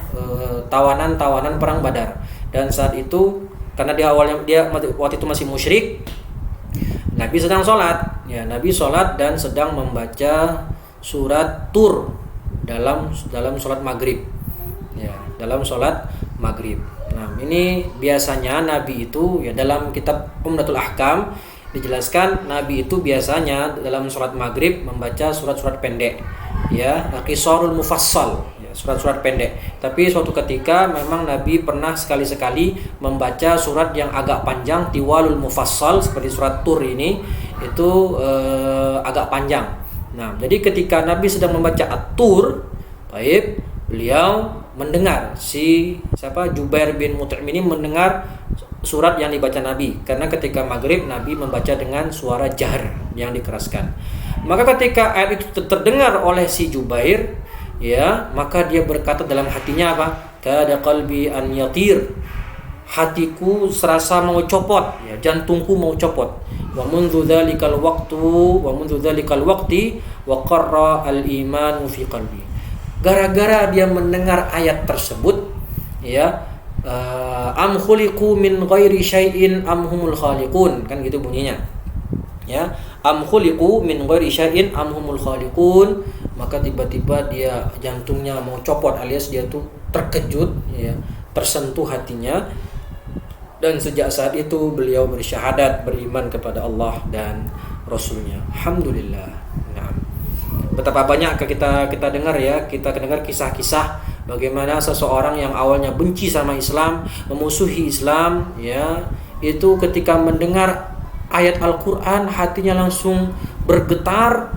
tawanan perang Badar. Dan saat itu karena dia waktu itu masih musyrik, Nabi sedang sholat. Ya, Nabi sholat dan sedang membaca surat Tur dalam sholat maghrib. Ya, dalam sholat maghrib. Nah, ini biasanya Nabi itu, ya, dalam kitab Umdatul Ahkam dijelaskan Nabi itu biasanya dalam sholat maghrib membaca surat-surat pendek, ya, qisarul mufassal, ya, surat-surat pendek. Tapi suatu ketika memang Nabi pernah sekali-sekali membaca surat yang agak panjang, tiwalul mufassal, seperti surat Tur ini, itu agak panjang. Nah, jadi ketika Nabi sedang membaca At-Tur, beliau mendengar Jubair bin Mut'im ini mendengar surat yang dibaca Nabi, karena ketika maghrib Nabi membaca dengan suara jahr yang dikeraskan. Maka ketika ayat itu terdengar oleh si Jubair, ya, maka dia berkata dalam hatinya apa? Kada qalbi an yatir, hatiku serasa mau copot, ya, jantungku mau copot. Wa mundu dzalikal waqti wa qarra al-iman fi qalbi. Gara-gara dia mendengar ayat tersebut, ya, am khuliqu min ghairi syai'in am humul khaliqun, kan gitu bunyinya. Ya, am khuliqu min ghairi syai'in am humul khaliqun, maka tiba-tiba dia jantungnya mau copot, alias dia tuh terkejut, ya, tersentuh hatinya. Dan sejak saat itu beliau bersyahadat beriman kepada Allah dan Rasulnya. Alhamdulillah. Betapa banyak kita dengar, ya, kita dengar kisah-kisah bagaimana seseorang yang awalnya benci sama Islam, memusuhi Islam, ya, itu ketika mendengar ayat Al-Qur'an hatinya langsung bergetar,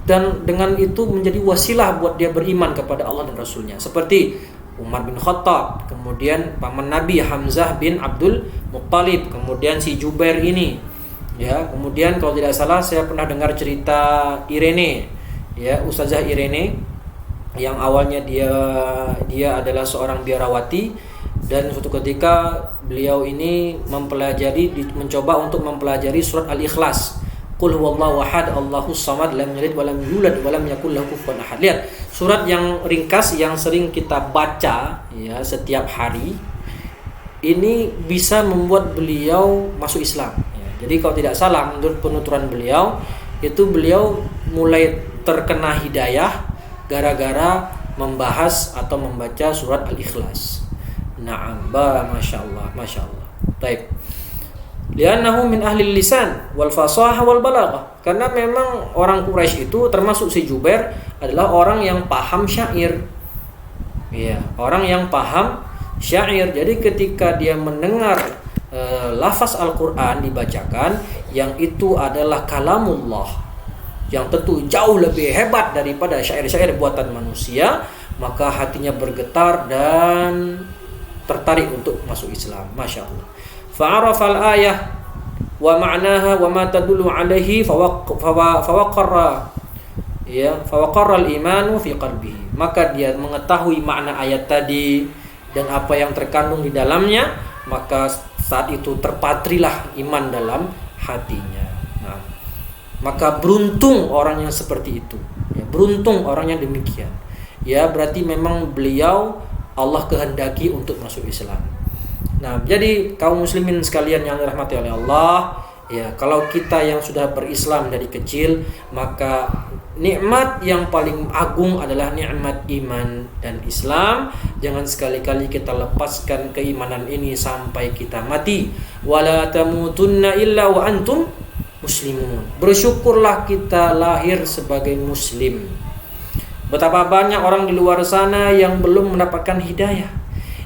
dan dengan itu menjadi wasilah buat dia beriman kepada Allah dan Rasulnya. Seperti Umar bin Khattab, kemudian paman Nabi Hamzah bin Abdul Muttalib, kemudian si Jubair ini, ya. Kemudian kalau tidak salah saya pernah dengar cerita Irene, ya, Ustazah Irene, yang awalnya dia adalah seorang biarawati, dan suatu ketika beliau ini mencoba untuk mempelajari surat Al-Ikhlas. Qul huwallahu ahad, Allahus samad, lam yalid walam yulad walam yakul lahu kufuwan ahad. Lihat, surat yang ringkas yang sering kita baca, ya, setiap hari, ini bisa membuat beliau masuk Islam, ya. Jadi kalau tidak salah menurut penuturan beliau, itu beliau mulai terkena hidayah gara-gara membahas atau membaca surat Al-Ikhlas. Na'am, masya Allah. Baik. Li'annahu min ahli lisan wal fasahah wal balaghah. Karena memang orang Quraisy itu, termasuk si Jubair, adalah orang yang paham syair. Iya, orang yang paham syair. Jadi ketika dia mendengar lafaz Al-Qur'an dibacakan, yang itu adalah kalamullah, yang tentu jauh lebih hebat daripada syair-syair buatan manusia, maka hatinya bergetar dan tertarik untuk masuk Islam. Masya Allah. Fa'arafal ayah wa ma'naha wa ma tadullu alaihi fawaqarra al-imanu fi qalbihi. Maka dia mengetahui makna ayat tadi dan apa yang terkandung di dalamnya, maka saat itu terpatrilah iman dalam hatinya. Nah, maka beruntung orang yang seperti itu. Ya, beruntung orang yang demikian. Ya, berarti memang beliau Allah kehendaki untuk masuk Islam. Nah, jadi kaum muslimin sekalian yang dirahmati oleh Allah, ya, kalau kita yang sudah berislam dari kecil, maka nikmat yang paling agung adalah nikmat iman dan Islam. Jangan sekali-kali kita lepaskan keimanan ini sampai kita mati. Wala tamutunna illa wa antum muslimun. Bersyukurlah kita lahir sebagai muslim. Betapa banyak orang di luar sana yang belum mendapatkan hidayah,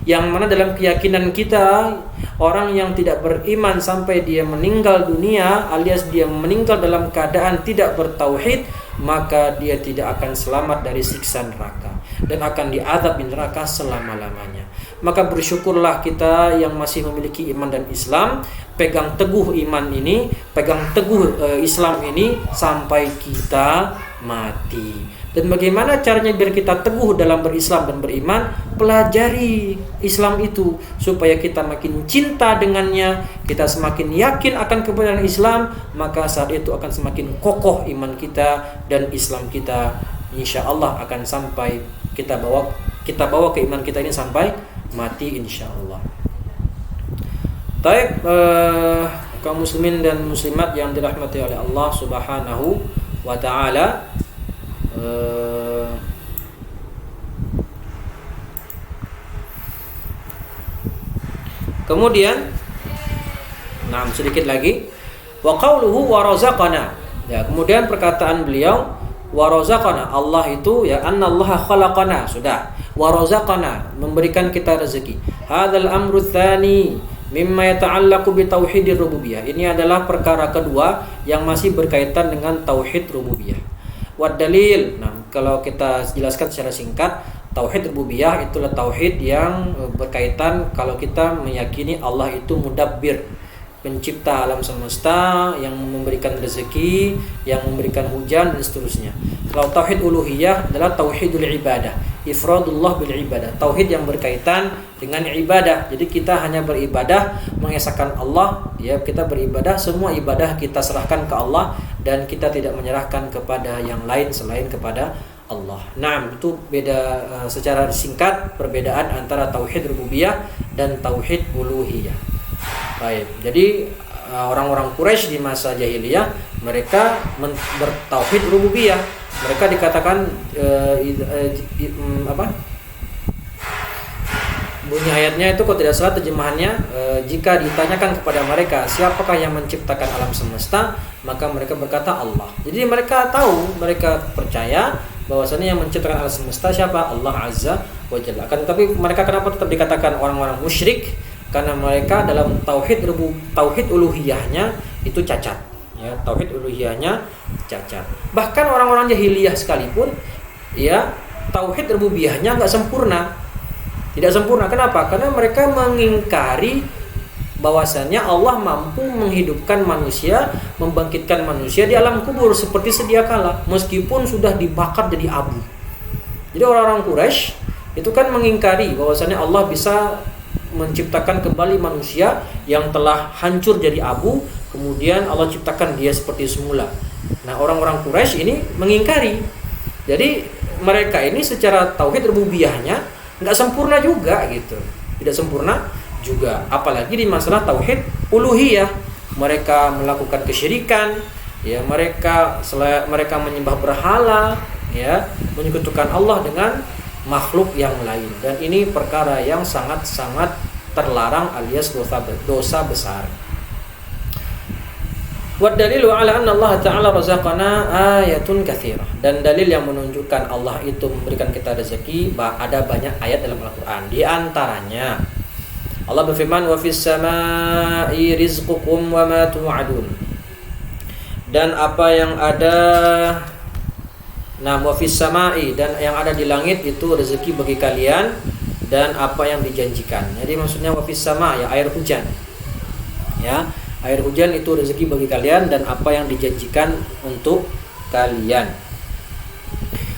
yang mana dalam keyakinan kita, orang yang tidak beriman sampai dia meninggal dunia alias dia meninggal dalam keadaan tidak bertauhid, maka dia tidak akan selamat dari siksa neraka dan akan diazab di neraka selama-lamanya. Maka bersyukurlah kita yang masih memiliki iman dan Islam, pegang teguh iman ini, pegang teguh Islam ini sampai kita mati. Dan bagaimana caranya biar kita teguh dalam berislam dan beriman? Pelajari Islam itu supaya kita makin cinta dengannya, kita semakin yakin akan kebenaran Islam, maka saat itu akan semakin kokoh iman kita dan Islam kita. Insya Allah akan sampai kita bawa keimanan kita ini sampai mati insya Allah. Baik, kaum muslimin dan muslimat yang dirahmati oleh Allah Subhanahu wa taala. Kemudian sedikit lagi wa qauluhu wa razaqana. Ya, kemudian perkataan beliau wa razaqana, Allah itu ya annallaha khalaqana, sudah. Wa razaqana, memberikan kita rezeki. Hadzal amru tsani mimma yata'allaqu bi tauhidir rububiyah. Ini adalah perkara kedua yang masih berkaitan dengan tauhid rububiyah. Wad dalil. Kalau kita jelaskan secara singkat, tauhid rububiyah itulah tauhid yang berkaitan kalau kita meyakini Allah itu mudabbir, pencipta alam semesta, yang memberikan rezeki, yang memberikan hujan dan seterusnya. Kalau tauhid uluhiyah adalah tauhidul ibadah, ifradullah bil ibadah, tauhid yang berkaitan dengan ibadah. Jadi kita hanya beribadah mengesahkan Allah, ya, kita beribadah, semua ibadah kita serahkan ke Allah dan kita tidak menyerahkan kepada yang lain selain kepada Allah. Nah, itu beda secara singkat perbedaan antara tauhid rububiyah dan tauhid uluhiyah. Baik. Jadi orang-orang Quraisy di masa jahiliyah mereka bertauhid rububiyah. Mereka dikatakan bunyi ayatnya itu kalau tidak salah terjemahannya, jika ditanyakan kepada mereka siapakah yang menciptakan alam semesta, maka mereka berkata Allah. Jadi mereka tahu, mereka percaya bahwasanya yang menciptakan alam semesta siapa? Allah Azza wa Jalla. Tapi mereka kenapa tetap dikatakan orang-orang musyrik? Karena mereka dalam tauhid uluhiyahnya itu cacat. Ya, tauhid uluhiyahnya cacat. Bahkan orang-orang jahiliyah sekalipun, ya, tauhid rububiyahnya enggak sempurna. Tidak sempurna. Kenapa? Karena mereka mengingkari bahwasannya Allah mampu menghidupkan manusia, membangkitkan manusia di alam kubur seperti sedia kala, meskipun sudah dibakar jadi abu. Jadi orang-orang Quraisy itu kan mengingkari bahwasannya Allah bisa menciptakan kembali manusia yang telah hancur jadi abu, kemudian Allah ciptakan dia seperti semula. Nah, orang-orang Quraisy ini mengingkari. Jadi mereka ini secara tauhid rububiyahnya enggak sempurna juga gitu. Tidak sempurna juga, apalagi di masalah tauhid uluhiyah. Mereka melakukan kesyirikan, ya, mereka menyembah berhala, ya, menyekutukan Allah dengan makhluk yang lain, dan ini perkara yang sangat-sangat terlarang alias dosa besar. Wa dalilu ala anna Allah Ta'ala razaqana ayatun katsirah. Dan dalil yang menunjukkan Allah itu memberikan kita rezeki, ada banyak ayat dalam Al-Qur'an. Di antaranya Allah berfirman, wa fis samaa'i rizqukum wa ma tu'adun. Dan apa yang ada, wa fis samaa'i, dan yang ada di langit itu rezeki bagi kalian dan apa yang dijanjikan. Jadi maksudnya wa fis sama', ya, air hujan. Ya, air hujan itu rezeki bagi kalian dan apa yang dijanjikan untuk kalian.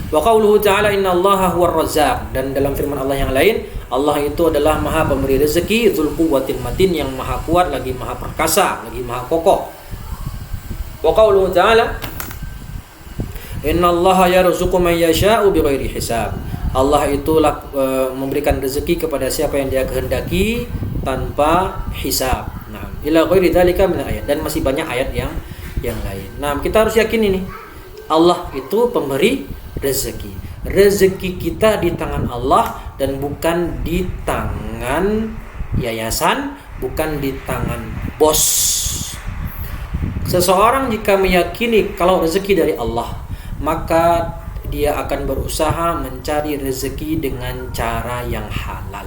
Wa qauluhu ta'ala innallaha huwar razzaq. Dan dalam firman Allah yang lain, Allah itu adalah Maha Pemberi rezeki, Dzul Quwwatil Matin, yang Maha Kuat lagi Maha Perkasa, lagi Maha Kokoh. Wa qauluhu ta'ala Innallaha yarzuqu man yasha'u bighairi hisab. Allah itulah memberikan rezeki kepada siapa yang Dia kehendaki tanpa hisab. Nah, ila ghairi dzalika min ayat, dan masih banyak ayat yang lain. Nah, kita harus yakin ini. Allah itu pemberi rezeki. Rezeki kita di tangan Allah dan bukan di tangan yayasan, bukan di tangan bos. Seseorang jika meyakini kalau rezeki dari Allah, maka dia akan berusaha mencari rezeki dengan cara yang halal.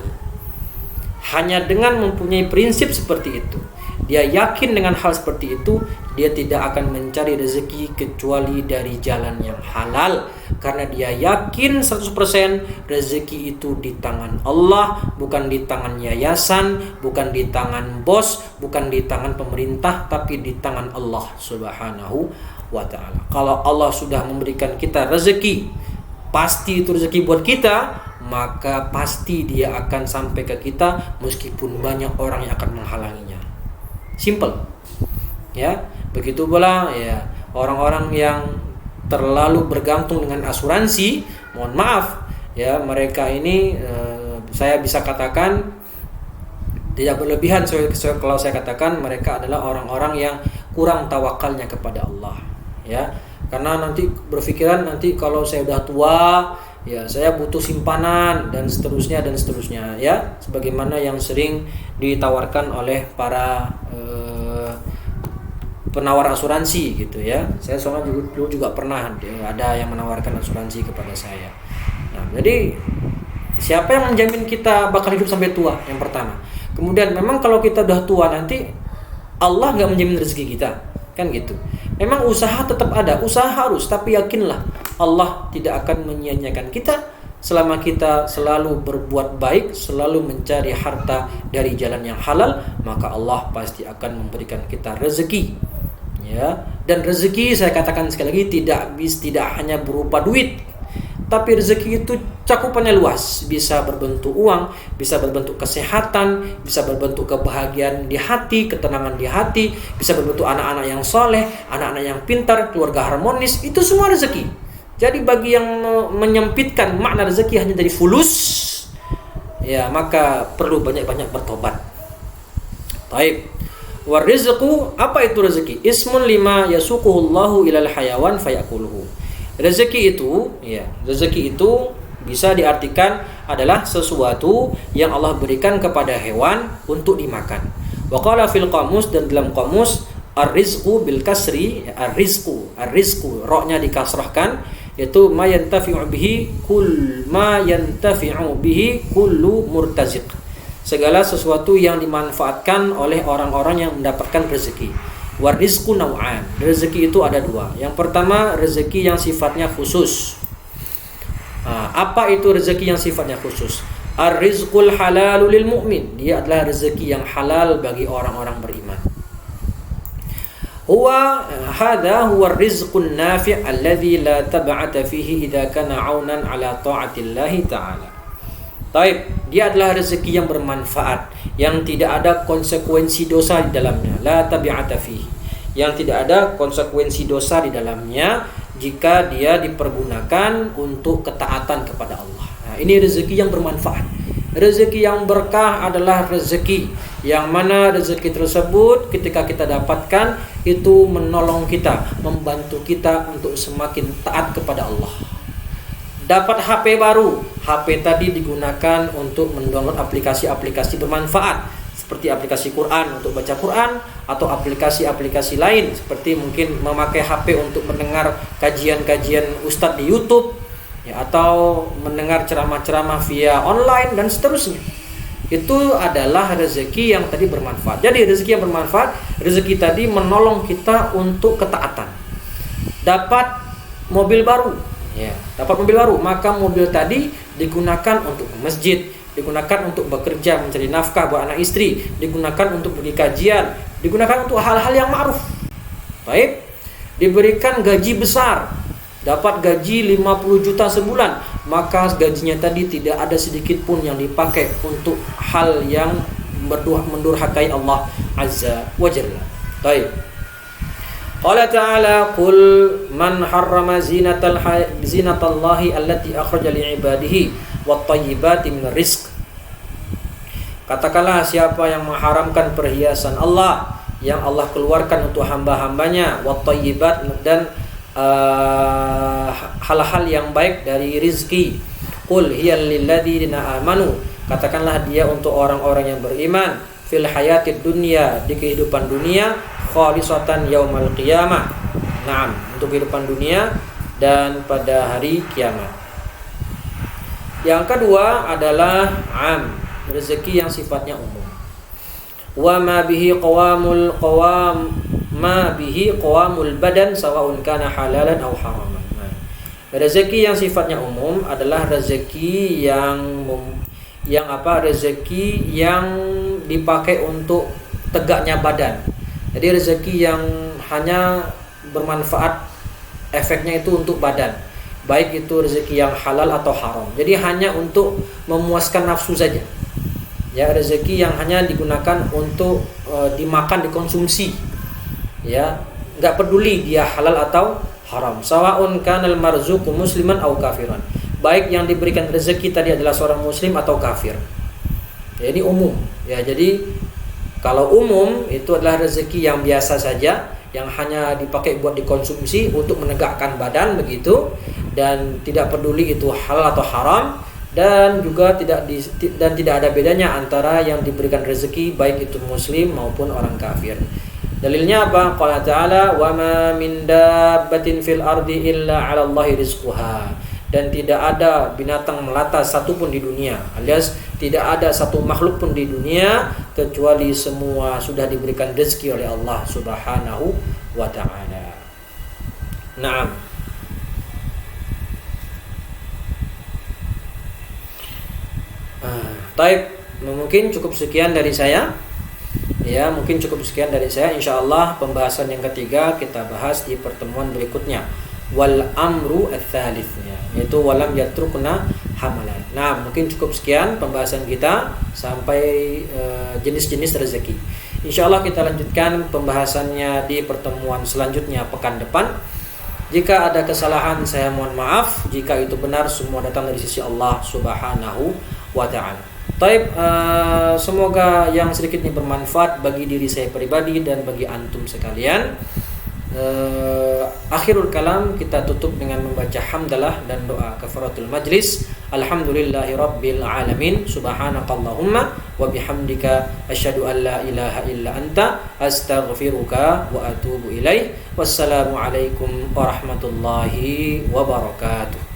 Hanya dengan mempunyai prinsip seperti itu, dia yakin dengan hal seperti itu, dia tidak akan mencari rezeki kecuali dari jalan yang halal. Karena dia yakin 100% rezeki itu di tangan Allah, bukan di tangan yayasan, bukan di tangan bos, bukan di tangan pemerintah, tapi di tangan Allah Subhanahu wa ta'ala. Kalau Allah sudah memberikan kita rezeki, pasti itu rezeki buat kita, maka pasti Dia akan sampai ke kita meskipun banyak orang yang akan menghalanginya. Simple. Ya, begitu pula ya orang-orang yang terlalu bergantung dengan asuransi, mohon maaf ya, mereka ini saya bisa katakan tidak berlebihan kalau saya katakan mereka adalah orang-orang yang kurang tawakalnya kepada Allah, ya. Karena nanti berpikiran nanti kalau saya udah tua, ya saya butuh simpanan dan seterusnya ya, sebagaimana yang sering ditawarkan oleh para penawar asuransi gitu ya. Saya soalnya dulu juga pernah ada yang menawarkan asuransi kepada saya. Nah, jadi siapa yang menjamin kita bakal hidup sampai tua? Yang pertama. Kemudian memang kalau kita udah tua nanti Allah nggak menjamin rezeki kita, kan gitu. Memang usaha tetap ada, usaha harus, tapi yakinlah Allah tidak akan menyia-nyiakan kita selama kita selalu berbuat baik, selalu mencari harta dari jalan yang halal, maka Allah pasti akan memberikan kita rezeki. Ya, dan rezeki saya katakan sekali lagi tidak hanya berupa duit, tapi rezeki itu cakupannya luas, bisa berbentuk uang, bisa berbentuk kesehatan, bisa berbentuk kebahagiaan di hati, ketenangan di hati, bisa berbentuk anak-anak yang soleh, anak-anak yang pintar, keluarga harmonis, itu semua rezeki. Jadi bagi yang menyempitkan makna rezeki hanya dari fulus, ya maka perlu banyak-banyak bertobat. Baik. Warizqu, apa itu rezeki? Ismun lima yasuquhu Allahu ilal hayawan fayakuluhu. Rezeki itu bisa diartikan adalah sesuatu yang Allah berikan kepada hewan untuk dimakan. Wa qala fil qamus, dan dalam qamus ar-rizqu bil kasri, ar-rizqu ra-nya dikasrahkan, yaitu ma yantafi'u bihi kullu murtaziq. Segala sesuatu yang dimanfaatkan oleh orang-orang yang mendapatkan rezeki. Warizqu naw'an. Rezeki itu ada dua. Yang pertama rezeki yang sifatnya khusus. Apa itu rezeki yang sifatnya khusus? Ar-rizqul halalu lil mu'min. Dia adalah rezeki yang halal bagi orang-orang beriman. Hadha huwa ar-rizqun nafi' alladhi la tab'ata fihi idza kana 'aunan 'ala ta'atillahi ta'ala. Taib, dia adalah rezeki yang bermanfaat, yang tidak ada konsekuensi dosa di dalamnya. La tabi'ata fihi, yang tidak ada konsekuensi dosa di dalamnya jika dia dipergunakan untuk ketaatan kepada Allah. Nah, ini rezeki yang bermanfaat. Rezeki yang berkah adalah rezeki yang mana rezeki tersebut ketika kita dapatkan itu menolong kita, membantu kita untuk semakin taat kepada Allah. Dapat HP baru, HP tadi digunakan untuk mendownload aplikasi-aplikasi bermanfaat seperti aplikasi Quran untuk baca Quran, atau aplikasi-aplikasi lain seperti mungkin memakai HP untuk mendengar kajian-kajian ustadz di YouTube ya, atau mendengar ceramah-ceramah via online dan seterusnya. Itu adalah rezeki yang tadi bermanfaat. Jadi rezeki yang bermanfaat, rezeki tadi menolong kita untuk ketaatan. Dapat mobil baru, ya, dapat mobil baru, maka mobil tadi digunakan untuk ke masjid, digunakan untuk bekerja mencari nafkah buat anak istri, digunakan untuk pergi kajian, digunakan untuk hal-hal yang ma'ruf. Baik, diberikan gaji besar, dapat gaji 50 juta sebulan, maka gajinya tadi tidak ada sedikit pun yang dipakai untuk hal yang mendurhakai Allah Azza wa Jalla. Baik. Qala ta'ala qul man harrama zinatallahi allati akhraja li'ibadihi wat thayyibati minar rizq. Katakanlah, siapa yang mengharamkan perhiasan Allah yang Allah keluarkan untuk hamba-hambanya, wat thayyibat, dan hal-hal yang baik dari rizki. Qul hiya lilladzina amanu, katakanlah dia untuk orang-orang yang beriman, fil hayatid dunya, di kehidupan dunia, khalisatan yaumal qiyamah. Naam, untuk kehidupan dunia dan pada hari kiamat. Yang kedua adalah rezeki yang sifatnya umum. Wa ma bihi qawamul badan sawa'un kana halalan aw haraman. Rezeki yang sifatnya umum adalah rezeki rezeki yang dipakai untuk tegaknya badan. Jadi rezeki yang hanya bermanfaat, efeknya itu untuk badan, baik itu rezeki yang halal atau haram. Jadi hanya untuk memuaskan nafsu saja. Ya, rezeki yang hanya digunakan untuk dimakan, dikonsumsi. Ya, enggak peduli dia halal atau haram. Sawa'un kanal marzuqu musliman aw kafiran. Baik yang diberikan rezeki tadi adalah seorang muslim atau kafir. Ya, ini umum. Ya, jadi kalau umum itu adalah rezeki yang biasa saja, yang hanya dipakai buat dikonsumsi untuk menegakkan badan begitu, dan tidak peduli itu halal atau haram, dan juga tidak ada bedanya antara yang diberikan rezeki baik itu muslim maupun orang kafir. Dalilnya apa? Qala ta'ala wa ma min dabbatin fil ardi illa 'ala Allahi rizquha. Dan tidak ada binatang melata satupun di dunia, alias tidak ada satu makhluk pun di dunia kecuali semua sudah diberikan rezeki oleh Allah Subhanahu wa ta'ala. Naam. Baik, mungkin cukup sekian dari saya. Ya, mungkin cukup sekian dari saya. Insyaallah pembahasan yang ketiga kita bahas di pertemuan berikutnya. Wal amru ats-tsalitsnya, yaitu walam yatrukna hamalan. Nah, mungkin cukup sekian pembahasan kita sampai jenis-jenis rezeki. Insyaallah kita lanjutkan pembahasannya di pertemuan selanjutnya pekan depan. Jika ada kesalahan saya mohon maaf, jika itu benar semua datang dari sisi Allah Subhanahu wa ta'ala. Taib, semoga yang sedikit ini bermanfaat bagi diri saya pribadi dan bagi antum sekalian. Akhirul kalam kita tutup dengan membaca hamdalah dan doa kafaratul majlis. Alhamdulillahi rabbil alamin. Subhanakallahumma wa bihamdika asyhadu an la ilaha illa anta astaghfiruka wa atubu ilaik. Wassalamu alaikum warahmatullahi wabarakatuh.